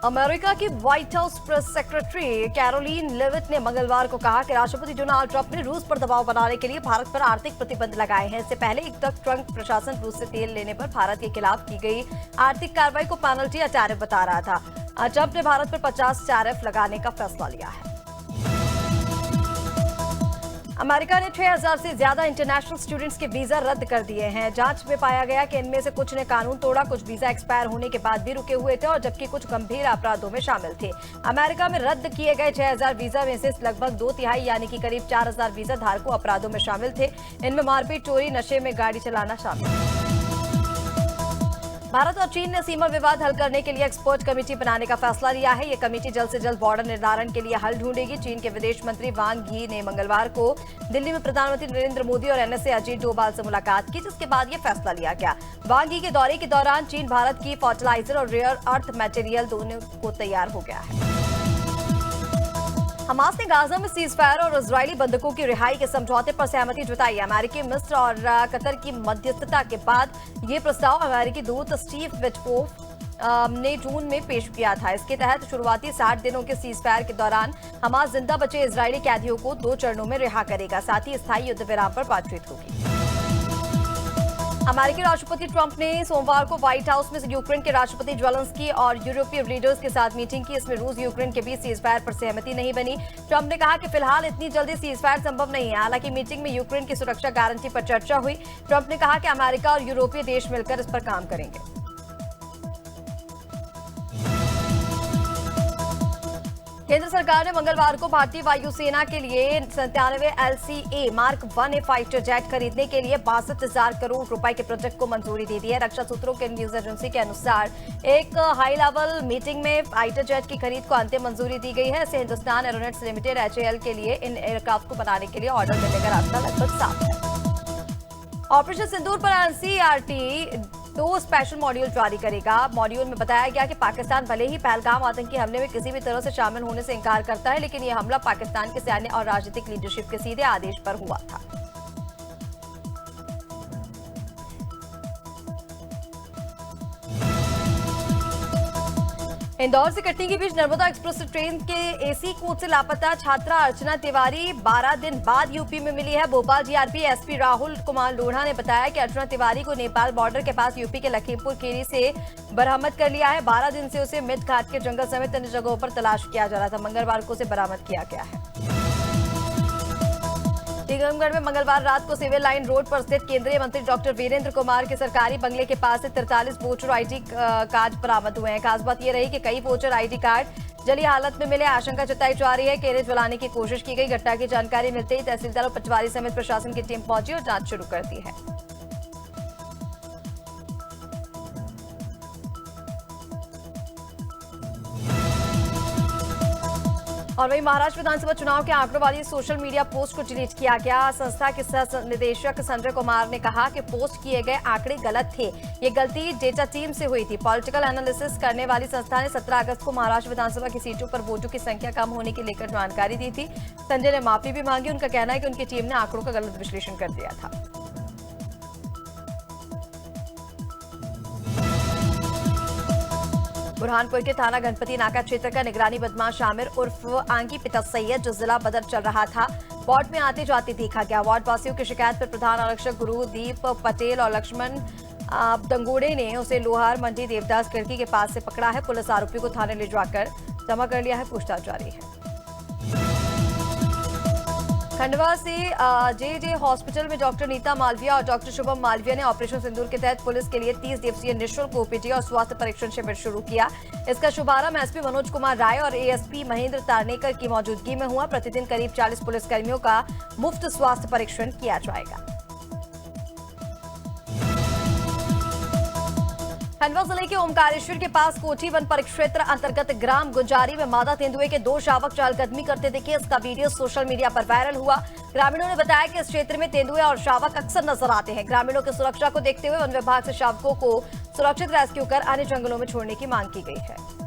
America की White House press secretary Karoline Leavitt ने मंगलवार को कहा कि राष्ट्रपति डोनाल्ड ट्रंप ने रूस पर दबाव बनाने के लिए भारत पर आर्थिक प्रतिबंध लगाए हैं। इससे पहले एक तक ट्रंप प्रशासन रूस से तेल लेने पर भारत के खिलाफ की गई आर्थिक कार्रवाई को पेनल्टी या टैरिफ बता रहा था। ट्रंप ने भारत पर 50 टैरिफ लगाने का फैसला लिया है। अमेरिका ने 6000 से ज्यादा इंटरनेशनल स्टूडेंट्स के वीजा रद्द कर दिए हैं। जांच में पाया गया कि इनमें से कुछ ने कानून तोड़ा, कुछ वीजा एक्सपायर होने के बाद भी रुके हुए थे और जबकि कुछ गंभीर अपराधों में शामिल थे। अमेरिका में रद्द किए गए 6000 वीजा में से लगभग 2/3 यानी कि करीब 4000 वीजा धारकों अपराधों में शामिल थे। इनमें मारपीट, चोरी, नशे में गाड़ी चलाना शामिल है। भारत और चीन ने सीमा विवाद हल करने के लिए एक्सपर्ट कमेटी बनाने का फैसला लिया है। ये कमेटी जल्द से जल्द बॉर्डर निर्धारण के लिए हल ढूंढेगी। चीन के विदेश मंत्री वांग यी ने मंगलवार को दिल्ली में प्रधानमंत्री नरेंद्र मोदी और एनएसए अजीत डोभाल से मुलाकात की, जिसके बाद ये फैसला लिया गया। वांग यी के दौरे के दौरान चीन भारत की फर्टिलाइजर और रेयर अर्थ मटेरियल दोनों को तैयार हो गया है। हमास ने गाजा में सीजफायर और इजरायली बंधकों की रिहाई के समझौते पर सहमति जताई। अमेरिकी, मिस्र और कतर की मध्यस्थता के बाद ये प्रस्ताव अमेरिकी दूत स्टीव विटकोफ ने जून में पेश किया था। इसके तहत शुरुआती 60 दिनों के सीजफायर के दौरान हमास जिंदा बचे इजरायली कैदियों को 2 चरणों में रिहा करेगा। साथ ही स्थायी युद्ध विराम पर बातचीत होगी। अमेरिकी राष्ट्रपति ट्रंप ने सोमवार को व्हाइट हाउस में यूक्रेन के राष्ट्रपति ज़ेलेंस्की और यूरोपीय लीडर्स के साथ मीटिंग की। इसमें रूस यूक्रेन के बीच सीजफायर पर सहमति नहीं बनी। ट्रंप ने कहा कि फिलहाल इतनी जल्दी सीजफायर संभव नहीं है। हालांकि मीटिंग में यूक्रेन की सुरक्षा गारंटी पर चर्चा हुई। ट्रंप ने कहा कि अमेरिका और यूरोपीय देश मिलकर इस पर काम करेंगे। केंद्र सरकार ने मंगलवार को भारतीय वायुसेना के लिए 97 LCA Mark 1A fighter jet खरीदने के लिए 62,000 करोड़ रुपए के प्रोजेक्ट को मंजूरी दे दी है। रक्षा सूत्रों के न्यूज एजेंसी के अनुसार एक हाई लेवल मीटिंग में फाइटर जेट की खरीद को अंतिम मंजूरी दी गई है। इससे हिंदुस्तान एरोनॉटिक्स लिमिटेड HAL के लिए इन एयरक्राफ्ट को बनाने के लिए ऑर्डर देने का रास्ता लगभग साफ है। ऑपरेशन सिंदूर पर NCERT 2 स्पेशल मॉड्यूल जारी करेगा। मॉड्यूल में बताया गया कि पाकिस्तान भले ही पहलगाम आतंकी हमले में किसी भी तरह से शामिल होने से इंकार करता है, लेकिन यह हमला पाकिस्तान के सैन्य और राजनीतिक लीडरशिप के सीधे आदेश पर हुआ था। इंदौर से कटनी के बीच नर्मदा एक्सप्रेस ट्रेन के AC कोच से लापता छात्रा अर्चना तिवारी 12 दिन बाद यूपी में मिली है। भोपाल GRP SP राहुल कुमार लोढ़ा ने बताया कि अर्चना तिवारी को नेपाल बॉर्डर के पास यूपी के लखीमपुर खीरी से बरामद कर लिया है। 12 दिन से उसे मिट घाट के जंगल समेत अन्य जगहों पर तलाश किया जा रहा था। मंगलवार को उसे बरामद किया गया है। टीकमगढ़ में मंगलवार रात को सिविल लाइन रोड पर स्थित केंद्रीय मंत्री डॉक्टर वीरेंद्र कुमार के सरकारी बंगले के पास से 43 वोटर ID कार्ड बरामद हुए हैं। खास बात यह रही कि कई वोटर ID कार्ड जली हालत में मिले। आशंका जताई जा रही है कि इन्हें जलाने की कोशिश की गई। घटना की जानकारी मिलते ही तहसीलदार और पटवारी समेत प्रशासन की टीम पहुंची और जांच शुरू कर दी है। और वहीं महाराष्ट्र विधानसभा चुनाव के आंकड़ों वाली सोशल मीडिया पोस्ट को डिलीट किया गया। संस्था के सह निदेशक संजय कुमार ने कहा कि पोस्ट किए गए आंकड़े गलत थे। ये गलती डेटा टीम से हुई थी। पॉलिटिकल एनालिसिस करने वाली संस्था ने 17 अगस्त को महाराष्ट्र विधानसभा की सीटों पर वोटों की संख्या कम होने के लेकर जानकारी दी थी। संजय ने माफी भी मांगी। उनका कहना है कि उनकी टीम ने आंकड़ों का गलत विश्लेषण कर दिया था। बुरहानपुर के थाना गणपति नाका क्षेत्र का निगरानी बदमाश आमिर उर्फ आंगी पिता सैयद जो जिला बदर चल रहा था, वार्ड में आते जाते देखा गया। वार्ड वासियों की शिकायत पर प्रधान आरक्षक गुरुदीप पटेल और लक्ष्मण दंगोड़े ने उसे लोहार मंडी देवदास खिड़की के पास से पकड़ा है। पुलिस आरोपी को थाने ले जाकर जमा कर लिया है। पूछताछ जारी है। खंडवा से JJ हॉस्पिटल में डॉक्टर नीता मालविया और डॉक्टर शुभम मालविया ने ऑपरेशन सिंदूर के तहत पुलिस के लिए 30 दिवसीय निःशुल्क OPD और स्वास्थ्य परीक्षण शिविर शुरू किया। इसका शुभारंभ SP मनोज कुमार राय और ASP महेंद्र तारनेकर की मौजूदगी में हुआ। प्रतिदिन करीब 40 पुलिसकर्मियों का मुफ्त स्वास्थ्य परीक्षण किया जाएगा। खंडवा जिले के ओमकारेश्वर के पास कोठी वन परिक्षेत्र अंतर्गत ग्राम गुंजारी में मादा तेंदुए के 2 शावक चहलकदमी करते दिखे। इसका वीडियो सोशल मीडिया पर वायरल हुआ। ग्रामीणों ने बताया कि इस क्षेत्र में तेंदुए और शावक अक्सर नजर आते हैं। ग्रामीणों की सुरक्षा को देखते हुए वन विभाग से शावकों को सुरक्षित रेस्क्यू कर अन्य जंगलों में छोड़ने की मांग की गई है।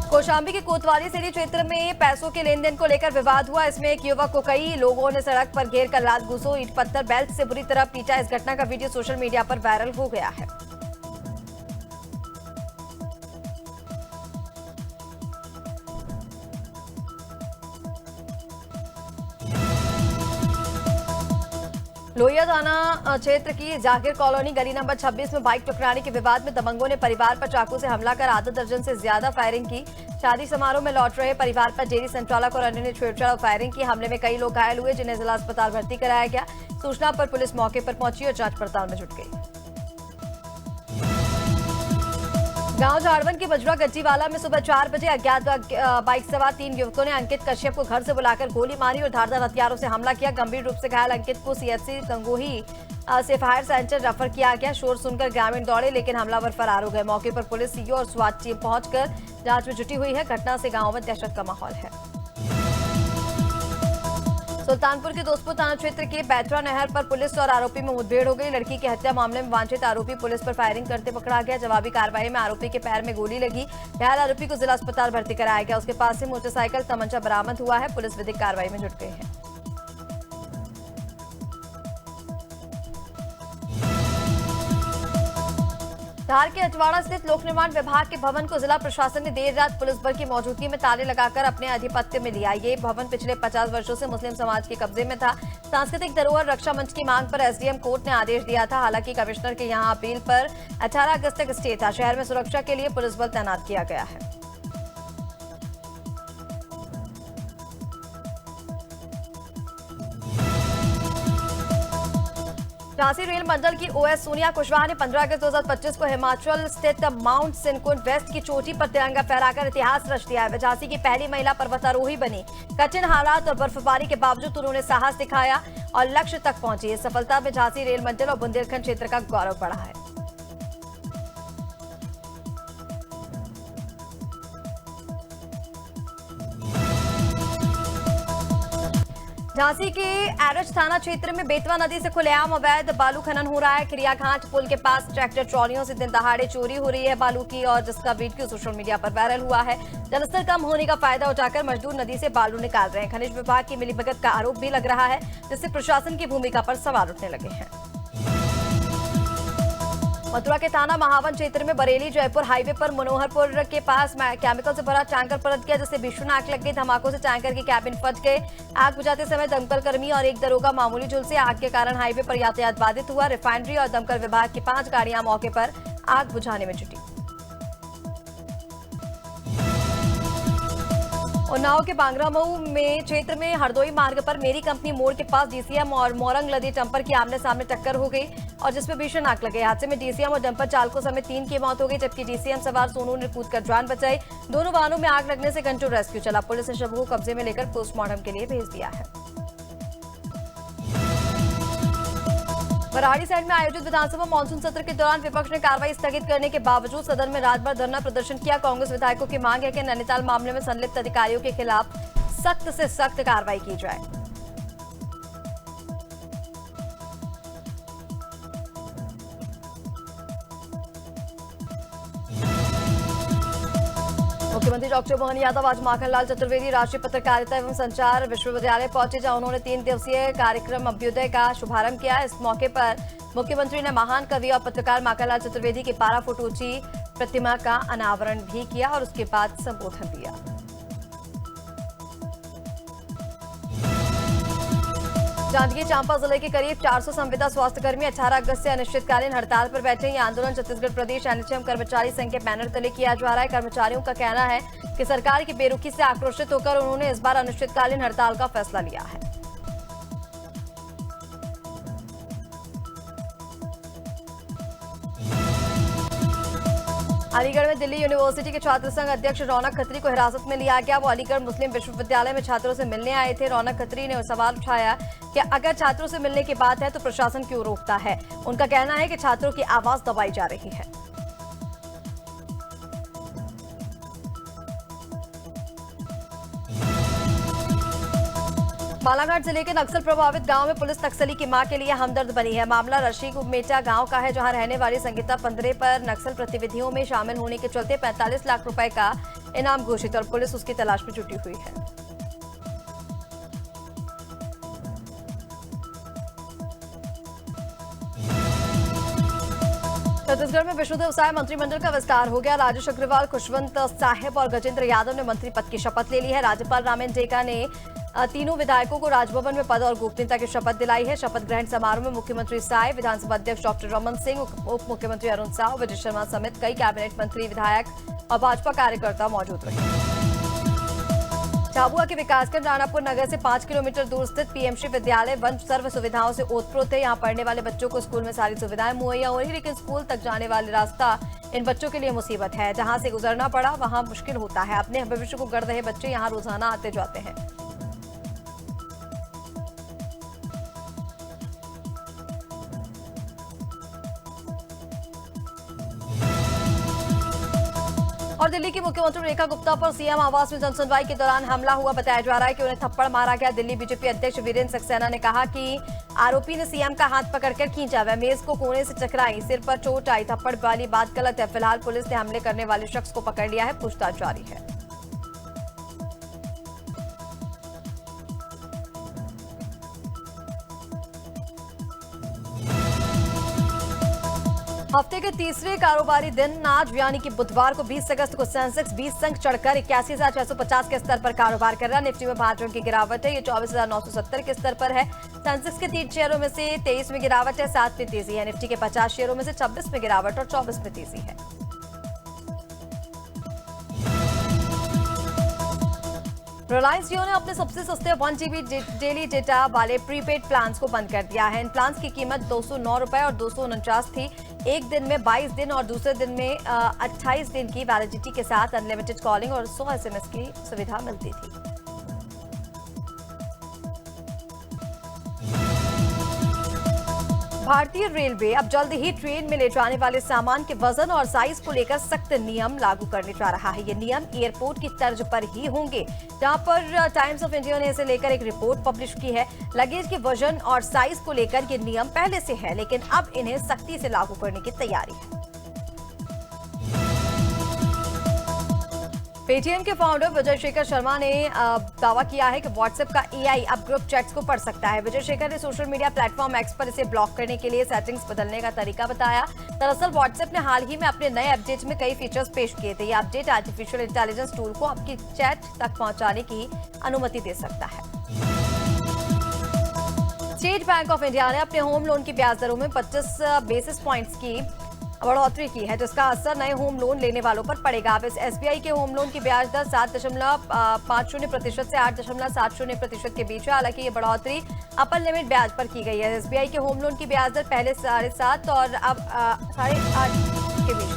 कौशाम्बी के कोतवाली सिटी क्षेत्र में पैसों के लेन देन को लेकर विवाद हुआ। इसमें एक युवक को कई लोगों ने सड़क पर घेर कर लात घूंसों, ईंट पत्थर, बेल्ट से बुरी तरह पीटा। इस घटना का वीडियो सोशल मीडिया पर वायरल हो गया है। लोहिया थाना क्षेत्र की जाकिर कॉलोनी गली नंबर 26 में बाइक टकराने के विवाद में दबंगों ने परिवार पर चाकू से हमला कर आधा दर्जन से ज्यादा फायरिंग की। शादी समारोह में लौट रहे परिवार पर डेयरी संचालक और अन्य ने छेड़छाड़ और फायरिंग की। हमले में कई लोग घायल हुए, जिन्हें जिला अस्पताल भर्ती कराया गया। सूचना पर पुलिस मौके पर पहुंची और जांच पड़ताल में जुट गई। गांव झाड़वन के बजरा गज्जीवाला में सुबह 4 बजे अज्ञात बाइक सवार 3 युवकों ने अंकित कश्यप को घर से बुलाकर गोली मारी और धारदार हथियारों से हमला किया। गंभीर रूप से घायल अंकित को सीएचसी गंगोही से फायर सेंटर रेफर किया गया। शोर सुनकर ग्रामीण दौड़े, लेकिन हमलावर फरार हो गए। मौके पर पुलिस, सीओ और स्वाट टीम पहुंचकर जांच में जुटी हुई है। घटना से गांव में दहशत का माहौल है। सुल्तानपुर के दोस्तपुर थाना क्षेत्र के बैतरा नहर पर पुलिस और आरोपी में मुठभेड़ हो गई। लड़की की हत्या मामले में वांछित आरोपी पुलिस पर फायरिंग करते पकड़ा गया। जवाबी कार्रवाई में आरोपी के पैर में गोली लगी। घायल आरोपी को जिला अस्पताल भर्ती कराया गया। उसके पास से मोटरसाइकिल, तमंचा बरामद हुआ है। पुलिस विधिक कार्रवाई में जुट गई है। धार के अटवाड़ा स्थित लोक निर्माण विभाग के भवन को जिला प्रशासन ने देर रात पुलिस बल की मौजूदगी में ताले लगाकर अपने आधिपत्य में लिया। ये भवन पिछले 50 वर्षों से मुस्लिम समाज के कब्जे में था। सांस्कृतिक धरोहर रक्षा मंच की मांग पर एसडीएम कोर्ट ने आदेश दिया था। हालांकि कमिश्नर के यहां अपील पर 18 अगस्त तक स्टे था। शहर में सुरक्षा के लिए पुलिस बल तैनात किया गया है। झांसी रेल मंडल की ओएस सोनिया कुशवाहा ने 15 अगस्त 2025 को हिमाचल स्थित माउंट सिनकुंड वेस्ट की चोटी पर तिरंगा फहराकर इतिहास रच दिया है। वे झांसी की पहली महिला पर्वतारोही बनी। कठिन हालात और बर्फबारी के बावजूद उन्होंने साहस दिखाया और लक्ष्य तक पहुंची। इस सफलता में झांसी रेल मंडल और बुंदेलखंड क्षेत्र का गौरव बढ़ा है। झांसी के एरच थाना क्षेत्र में बेतवा नदी से खुलेआम अवैध बालू खनन हो रहा है। खिरियाघाट पुल के पास ट्रैक्टर ट्रॉलियों से दिन दहाड़े चोरी हो रही है बालू की, और जिसका वीडियो सोशल मीडिया पर वायरल हुआ है। जलस्तर कम होने का फायदा उठाकर मजदूर नदी से बालू निकाल रहे हैं। खनिज विभाग की मिलीभगत का आरोप भी लग रहा है, जिससे प्रशासन की भूमिका पर सवाल उठने लगे हैं। मथुरा के थाना महावन क्षेत्र में बरेली जयपुर हाईवे पर मनोहरपुर के पास केमिकल से भरा टैंकर पलट गया, जिससे भीषण आग लग गई। धमाकों से टैंकर की कैबिन फट गए। आग बुझाते समय दमकल कर्मी और एक दरोगा मामूली झुलसे। आग के कारण हाईवे पर यातायात बाधित हुआ। रिफाइनरी और दमकल विभाग की 5 गाड़ियां मौके पर आग बुझाने में जुटी। उन्नाव के बांगरामऊ में क्षेत्र में हरदोई मार्ग पर मेरी कंपनी मोड़ के पास डीसीएम और मोरंग लदी डंपर की आमने सामने टक्कर हो गई और जिसमें भीषण आग लग गई। हादसे में डीसीएम और डंपर चालकों समेत 3 की मौत हो गई, जबकि डीसीएम सवार सोनू ने कूदकर जान बचाई। दोनों वाहनों में आग लगने से घंटों रेस्क्यू चला। पुलिस ने शव को कब्जे में लेकर पोस्टमार्टम के लिए भेज दिया है। बराड़ी साइड में आयोजित विधानसभा मानसून सत्र के दौरान विपक्ष ने कार्रवाई स्थगित करने के बावजूद सदन में रात भर धरना प्रदर्शन किया। कांग्रेस विधायकों की मांग है कि नैनीताल मामले में संलिप्त अधिकारियों के खिलाफ सख्त से सख्त कार्रवाई की जाए। मुख्यमंत्री डॉक्टर मोहन यादव आज माखनलाल चतुर्वेदी राष्ट्रीय पत्रकारिता एवं संचार विश्वविद्यालय पहुंचे, जहां उन्होंने 3 दिवसीय कार्यक्रम अभ्युदय का शुभारंभ किया। इस मौके पर मुख्यमंत्री ने महान कवि और पत्रकार माखनलाल चतुर्वेदी की 12 फुट ऊंची प्रतिमा का अनावरण भी किया और उसके बाद संबोधन दिया। जांजगीर चांपा जिले के करीब 400 संविदा स्वास्थ्यकर्मी 18 अगस्त से अनिश्चितकालीन हड़ताल पर बैठे। ये आंदोलन छत्तीसगढ़ प्रदेश एनएचएम कर्मचारी संघ के बैनर तले किया जा रहा है। कर्मचारियों का कहना है कि सरकार की बेरुखी से आक्रोशित होकर उन्होंने इस बार अनिश्चितकालीन हड़ताल का फैसला लिया है। अलीगढ़ में दिल्ली यूनिवर्सिटी के छात्र संघ अध्यक्ष रौनक खत्री को हिरासत में लिया गया। वो अलीगढ़ मुस्लिम विश्वविद्यालय में छात्रों से मिलने आए थे। रौनक खत्री ने सवाल उठाया कि अगर छात्रों से मिलने की बात है तो प्रशासन क्यों रोकता है। उनका कहना है कि छात्रों की आवाज दबाई जा रही है। बालाघाट जिले के नक्सल प्रभावित गांव में पुलिस नक्सली की मां के लिए हमदर्द बनी है। मामला रशीमेटा गांव का है, जहां रहने वाली संगीता पंद्रे पर नक्सल गतिविधियों में शामिल होने के चलते 45 लाख रुपए का इनाम घोषित और पुलिस उसकी तलाश में जुटी हुई है। छत्तीसगढ़ में विष्णु देव साय मंत्रिमंडल का विस्तार हो गया। राजेश अग्रवाल, खुशवंत साहिब और गजेंद्र यादव ने मंत्री पद की शपथ ले ली है। राज्यपाल रामेन टेका ने तीनों विधायकों को राजभवन में पद और गोपनीयता की शपथ दिलाई है। शपथ ग्रहण समारोह में मुख्यमंत्री साय, विधानसभा अध्यक्ष डॉक्टर रमन सिंह, उप मुख्यमंत्री अरुण साव, विजय शर्मा समेत कई कैबिनेट मंत्री, विधायक और भाजपा कार्यकर्ता मौजूद रहे। झाबुआ के विकासखंड राणापुर नगर से 5 किलोमीटर दूर स्थित पीएमसी विद्यालय वन सर्व सुविधाओं से ओतप्रोत है। यहाँ पढ़ने वाले बच्चों को स्कूल में सारी सुविधाएं मुहैया हो रही, लेकिन स्कूल तक जाने वाले रास्ता इन बच्चों के लिए मुसीबत है। जहां से गुजरना पड़ा वहां मुश्किल होता है। अपने भविष्य को गढ़ रहे बच्चे यहाँ रोजाना आते जाते हैं। और दिल्ली की मुख्यमंत्री रेखा गुप्ता पर सीएम आवास में जनसुनवाई के दौरान हमला हुआ। बताया जा रहा है कि उन्हें थप्पड़ मारा गया। दिल्ली बीजेपी अध्यक्ष वीरेंद्र सक्सेना ने कहा कि आरोपी ने सीएम का हाथ पकड़कर खींचा, वह मेज को कोने से टकराई, सिर पर चोट आई। थप्पड़ वाली बात गलत है। फिलहाल पुलिस ने हमले करने वाले शख्स को पकड़ लिया है, पूछताछ जारी है। हफ्ते के तीसरे कारोबारी दिन आज यानी कि बुधवार को 20 अगस्त को सेंसेक्स 20 अंक चढ़कर 81,650 के स्तर पर कारोबार कर रहा है। निफ्टी में 5 अंक की गिरावट है, ये 24,970 के स्तर पर है। सेंसेक्स के 3 शेयरों में से 23 में गिरावट है, 7 में तेजी है। निफ्टी के 50 शेयरों में से 26 में गिरावट और 24 में तेजी है। रिलायंस जियो ने अपने सबसे सस्ते 1 GB डेली डेटा वाले प्रीपेड प्लान्स को बंद कर दिया है। इन प्लान्स की कीमत 209 रुपए और 249 थी। एक दिन में 22 दिन और दूसरे दिन में 28 दिन की वैलिडिटी के साथ अनलिमिटेड कॉलिंग और 100 SMS की सुविधा मिलती थी। भारतीय रेलवे अब जल्द ही ट्रेन में ले जाने वाले सामान के वजन और साइज को लेकर सख्त नियम लागू करने जा रहा है। ये नियम एयरपोर्ट की तर्ज पर ही होंगे, जहां पर टाइम्स ऑफ इंडिया ने इसे लेकर एक रिपोर्ट पब्लिश की है। लगेज के वजन और साइज को लेकर ये नियम पहले से है, लेकिन अब इन्हें सख्ती से लागू करने की तैयारी है। पेटीएम के फाउंडर विजय शेखर शर्मा ने दावा किया है कि व्हाट्सएप का एआई अब ग्रुप चैट्स को पढ़ सकता है। विजय शेखर ने सोशल मीडिया प्लेटफॉर्म एक्स पर इसे ब्लॉक करने के लिए सेटिंग्स बदलने का तरीका बताया। दरअसल व्हाट्सएप ने हाल ही में अपने नए अपडेट में कई फीचर्स पेश किए थे। ये अपडेट आर्टिफिशियल इंटेलिजेंस टूल को आपकी चैट तक पहुंचाने की अनुमति दे सकता है। स्टेट बैंक ऑफ इंडिया ने अपने होम लोन की ब्याज दरों में 25 बेसिस पॉइंट्स की बढ़ोतरी की है, जिसका असर नए होम लोन लेने वालों पर पड़ेगा। अब इस एसबीआई के होम लोन की ब्याज दर 7.50% से 8.70% के बीच है। हालांकि ये बढ़ोतरी अपर लिमिट ब्याज पर की गई है। एसबीआई के होम लोन की ब्याज दर पहले 7.5 और अब 8.5 के बीच।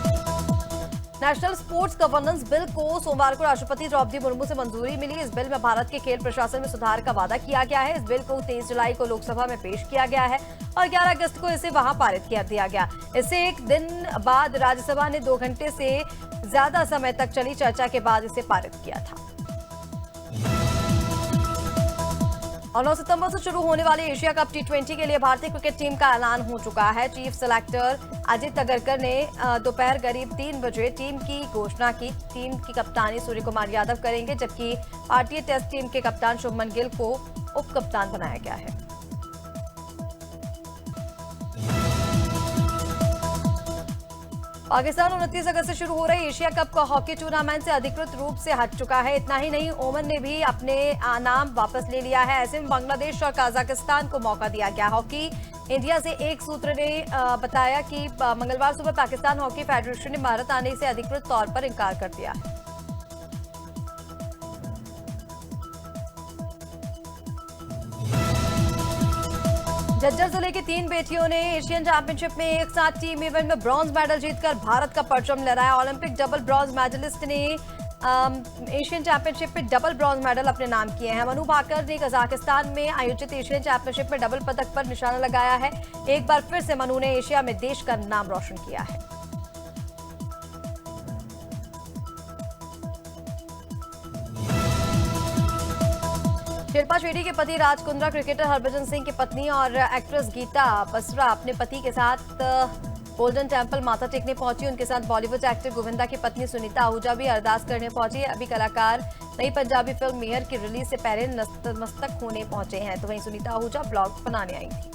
नेशनल स्पोर्ट्स गवर्नेंस बिल को सोमवार को राष्ट्रपति द्रौपदी मुर्मू से मंजूरी मिली। इस बिल में भारत के खेल प्रशासन में सुधार का वादा किया गया है। इस बिल को 23 जुलाई को लोकसभा में पेश किया गया है और 11 अगस्त को इसे वहां पारित कर दिया गया। इससे एक दिन बाद राज्यसभा ने 2 घंटे से ज्यादा समय तक चली चर्चा के बाद इसे पारित किया था। और 9 सितंबर से शुरू होने वाले एशिया कप T20 के लिए भारतीय क्रिकेट टीम का ऐलान हो चुका है। चीफ सेलेक्टर अजित अगरकर ने दोपहर करीब 3 बजे टीम की घोषणा की। टीम की कप्तानी सूर्य कुमार यादव करेंगे, जबकि भारतीय टेस्ट टीम के कप्तान शुभमन गिल को उप कप्तान बनाया गया है। पाकिस्तान 29 अगस्त से शुरू हो रहे एशिया कप का हॉकी टूर्नामेंट से अधिकृत रूप से हट चुका है। इतना ही नहीं, ओमान ने भी अपने नाम वापस ले लिया है। ऐसे में बांग्लादेश और कजाकिस्तान को मौका दिया गया। हॉकी इंडिया से एक सूत्र ने बताया कि मंगलवार सुबह पाकिस्तान हॉकी फेडरेशन ने भारत आने से अधिकृत तौर पर इंकार कर दिया है। झज्जर जिले की 3 बेटियों ने एशियन चैंपियनशिप में एक साथ टीम इवेंट में ब्रॉन्ज मेडल जीतकर भारत का परचम लहराया। ओलंपिक डबल ब्रॉन्ज मेडलिस्ट ने एशियन चैंपियनशिप में डबल ब्रॉन्ज मेडल अपने नाम किए हैं। मनु भाकर ने कजाकिस्तान में आयोजित एशियन चैंपियनशिप में डबल पदक पर निशाना लगाया है। एक बार फिर से मनु ने एशिया में देश का नाम रोशन किया है। शिल्पा शेट्टी के पति राज कुंद्रा क्रिकेटर हरभजन सिंह की पत्नी और एक्ट्रेस गीता बसरा अपने पति के साथ गोल्डन टेंपल माथा टेकने पहुंची। उनके साथ बॉलीवुड एक्टर गोविंदा की पत्नी सुनीता आहूजा भी अरदास करने पहुंची। अभी कलाकार नई पंजाबी फिल्म मेहर की रिलीज से पहले नतमस्तक होने पहुंचे हैं, तो वहीं सुनीता आहूजा ब्लॉग बनाने आई थी।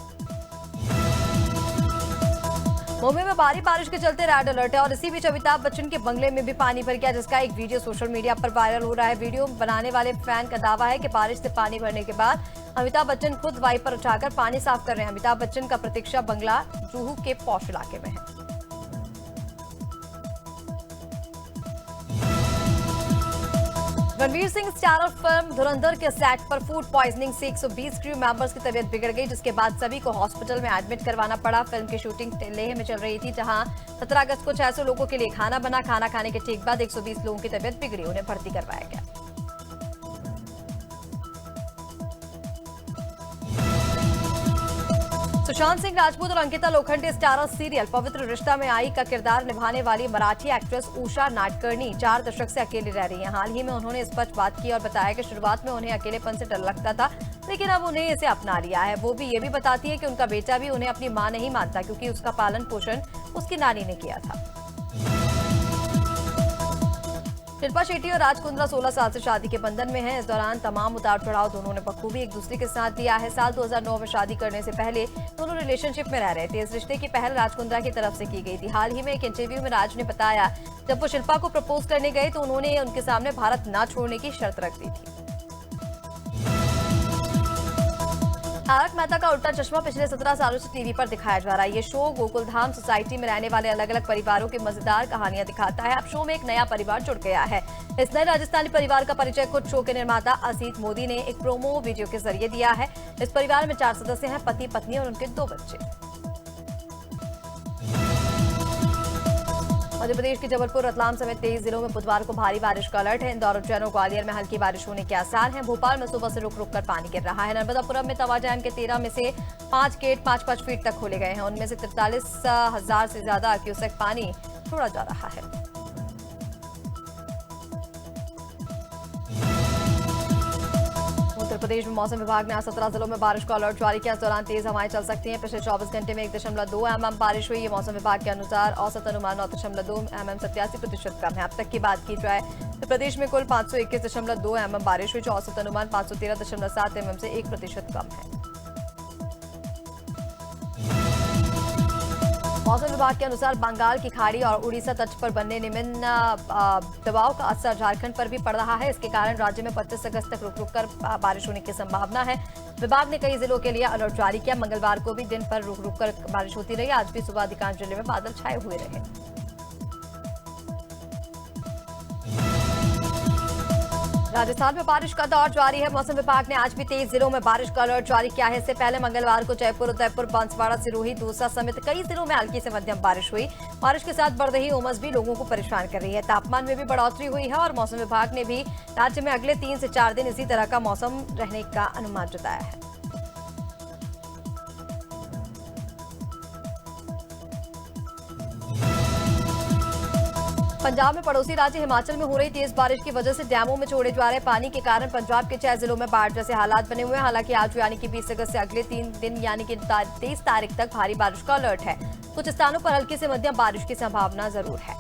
मुंबई में भारी बारिश के चलते रेड अलर्ट है और इसी बीच अमिताभ बच्चन के बंगले में भी पानी भर गया, जिसका एक वीडियो सोशल मीडिया पर वायरल हो रहा है। वीडियो बनाने वाले फैन का दावा है कि बारिश से पानी भरने के बाद अमिताभ बच्चन खुद वाइपर उठाकर पानी साफ कर रहे हैं। अमिताभ बच्चन का प्रतीक्षा बंगला जुहू के पौष इलाके में है। रणवीर सिंह स्टारर फिल्म धुरंधर के सेट पर फूड पॉइजनिंग से 120 क्रू मेंबर्स की तबीयत बिगड़ गई, जिसके बाद सभी को हॉस्पिटल में एडमिट करवाना पड़ा। फिल्म की शूटिंग लेह में चल रही थी, जहां 17 अगस्त को 600 लोगों के लिए खाना बना। खाना खाने के ठीक बाद 120 लोगों की तबीयत बिगड़ी, उन्हें भर्ती करवाया गया। सुशांत सिंह राजपूत और अंकिता लोखंडे स्टारर सीरियल पवित्र रिश्ता में आई का किरदार निभाने वाली मराठी एक्ट्रेस उषा नाडकर्णी 4 दशक से अकेली रह रही हैं। हाल ही में उन्होंने स्पष्ट बात की और बताया कि शुरुआत में उन्हें अकेलेपन से डर लगता था, लेकिन अब उन्हें इसे अपना लिया है। वो भी ये भी बताती है कि उनका बेटा भी उन्हें अपनी मां नहीं मानता, क्योंकि उसका पालन पोषण उसकी नानी ने किया था। शिल्पा शेट्टी और राज कुंद्रा 16 साल से शादी के बंधन में हैं। इस दौरान तमाम उतार चढ़ाव दोनों ने बखूबी एक दूसरे के साथ दिया है। साल 2009 में शादी करने से पहले दोनों रिलेशनशिप में रह रहे थे। इस रिश्ते की पहल राज कुंद्रा की तरफ से की गई थी। हाल ही में एक इंटरव्यू में राज ने बताया, जब वो शिल्पा को प्रपोज करने गए तो उन्होंने उनके सामने भारत न छोड़ने की शर्त रख दी थी। तारक मेहता का उल्टा चश्मा पिछले 17 सालों से टीवी पर दिखाया जा रहा है। ये शो गोकुलधाम सोसाइटी में रहने वाले अलग अलग परिवारों की मजेदार कहानियां दिखाता है। अब शो में एक नया परिवार जुड़ गया है। इस नए राजस्थानी परिवार का परिचय खुद शो के निर्माता असीत मोदी ने एक प्रोमो वीडियो के जरिए दिया है। इस परिवार में 4 सदस्य हैं, पति पत्नी और उनके 2 बच्चे। मध्य प्रदेश के जबलपुर, रतलाम समेत 23 जिलों में बुधवार को भारी बारिश का अलर्ट है। इंदौर, उज्जैन और ग्वालियर में हल्की बारिश होने के आसार हैं। भोपाल में सुबह से रुक रुक कर पानी गिर रहा है। नर्मदापुरम में तवा डैम के 13 में से 5 गेट 5-5 फीट तक खोले गए हैं। उनमें से 43,000 से ज्यादा क्यूसेक पानी छोड़ा जा रहा है। उत्तर प्रदेश में मौसम विभाग ने आज 17 जिलों में बारिश का अलर्ट जारी किया। इस दौरान तेज हवाएं चल सकती हैं। पिछले 24 घंटे में 1.2 mm बारिश हुई है। मौसम विभाग के अनुसार औसत अनुमान 9.2 mm 87% कम है। अब तक की बात की जाए तो प्रदेश में कुल 521.2 mm बारिश हुई, जो औसत अनुमान 513.7 mm से 1% कम है। मौसम विभाग के अनुसार बंगाल की खाड़ी और उड़ीसा तट पर बनने निम्न दबाव का असर झारखंड पर भी पड़ रहा है। इसके कारण राज्य में 25 अगस्त तक रुक रुक कर बारिश होने की संभावना है। विभाग ने कई जिलों के लिए अलर्ट जारी किया। मंगलवार को भी दिन पर रुक रुक कर बारिश होती रही। आज भी सुबह अधिकांश जिले में बादल छाए हुए रहे। राजस्थान में बारिश का दौर जारी है। मौसम विभाग ने आज भी 23 जिलों में बारिश का अलर्ट जारी किया है। इससे पहले मंगलवार को जयपुर, उदयपुर, बांसवाड़ा, सिरोही, दौसा समेत कई जिलों में हल्की से मध्यम बारिश हुई। बारिश के साथ बढ़ रही उमस भी लोगों को परेशान कर रही है। तापमान में भी बढ़ोतरी हुई है और मौसम विभाग ने भी राज्य में अगले 3 से 4 दिन इसी तरह का मौसम रहने का अनुमान जताया है। पंजाब में पड़ोसी राज्य हिमाचल में हो रही तेज बारिश की वजह से डैमों में छोड़े जा रहे पानी के कारण पंजाब के 6 जिलों में बाढ़ जैसे हालात बने हुए हैं। हालांकि आज यानी कि 20 अगस्त से अगले 3 दिन यानी कि 23 तारीख तक भारी बारिश का अलर्ट है। कुछ स्थानों पर हल्की से मध्यम बारिश की संभावना जरूर है।